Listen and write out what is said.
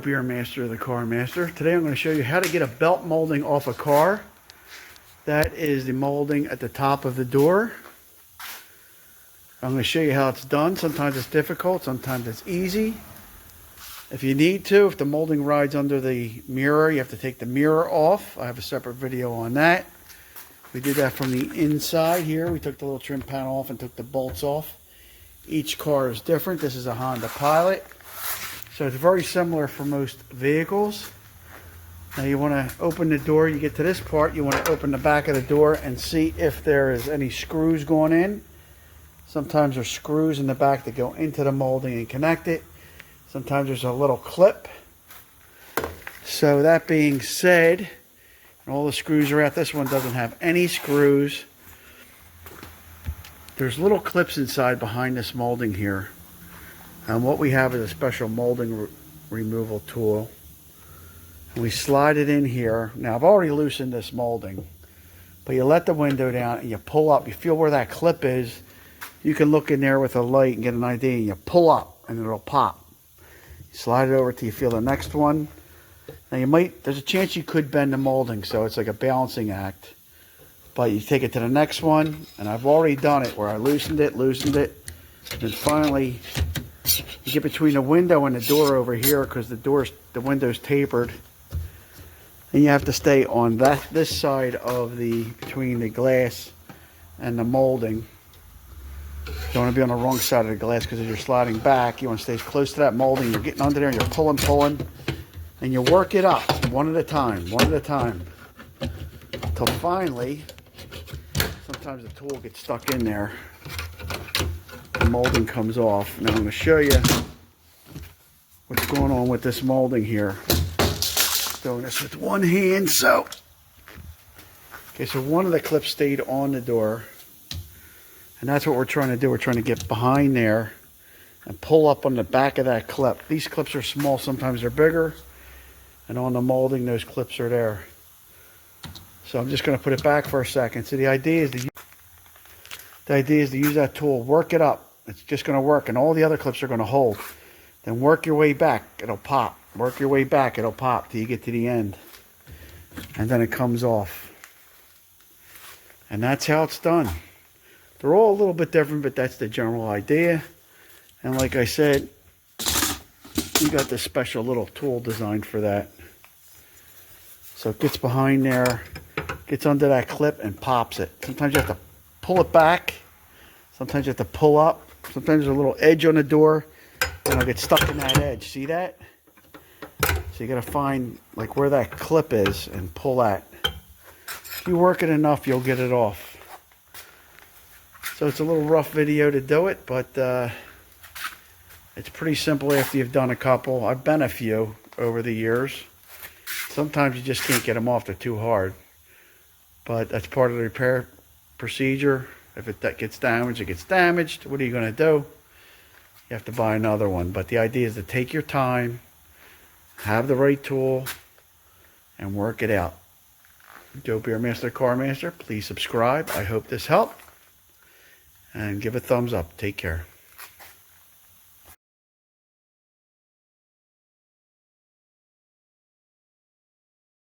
Beer Master, the Car Master. Today I'm going to show you how to get a belt molding off a car. That is the molding at the top of the door. I'm going to show you how it's done. Sometimes it's difficult, sometimes it's easy. If you need to, if the molding rides under the mirror, you have to take the mirror off. I have a separate video on that. We did that from the inside here. We took the little trim panel off and took the bolts off. Each car is different. This is a Honda Pilot. So it's very similar for most vehicles. Now you want to open the door. You get to this part, you want to open the back of the door and see if there is any screws going in. Sometimes there's screws in the back that go into the molding and connect it. Sometimes there's a little clip. So that being said, all the screws are out. This one doesn't have any screws. There's little clips inside behind this molding here. And what we have is a special molding removal tool. And we slide it in here. Now I've already loosened this molding, but you let the window down and you pull up. You feel where that clip is. You can look in there with a light and get an idea. And you pull up and it'll pop. You slide it over till you feel the next one. Now there's a chance you could bend the molding, so it's like a balancing act. But you take it to the next one, and I've already done it where I loosened it, and finally you get between the window and the door over here because the window's tapered. And you have to stay on this side of between the glass and the molding. You don't want to be on the wrong side of the glass because as you're sliding back, you want to stay close to that molding. You're getting under there and you're pulling, and you work it up one at a time, until finally, sometimes the tool gets stuck in there. The molding comes off. Now I'm going to show you what's going on with this molding here. Doing this with one hand, so one of the clips stayed on the door, and that's what we're trying to do. We're trying to get behind there and pull up on the back of that clip. These clips are small, sometimes they're bigger, and on the molding those clips are there. So I'm just going to put it back for a second. So the idea is to use that tool, work it up. It's just going to work, and all the other clips are going to hold. Then work your way back, it'll pop. Work your way back, it'll pop till you get to the end. And then it comes off. And that's how it's done. They're all a little bit different, but that's the general idea. And like I said, we got this special little tool designed for that. So it gets behind there, gets under that clip and pops it. Sometimes you have to pull it back. Sometimes you have to pull up. Sometimes there's a little edge on the door and it'll get stuck in that edge. See that? So you got to find like where that clip is and pull that. If you work it enough, you'll get it off. So it's a little rough video to do it, but it's pretty simple after you've done a couple. I've been a few over the years. Sometimes you just can't get them off, they're too hard. But that's part of the repair procedure. If that gets damaged, it gets damaged. What are you going to do? You have to buy another one. But the idea is to take your time, have the right tool, and work it out. Joe Beer Master, Car Master, please subscribe. I hope this helped. And give a thumbs up. Take care.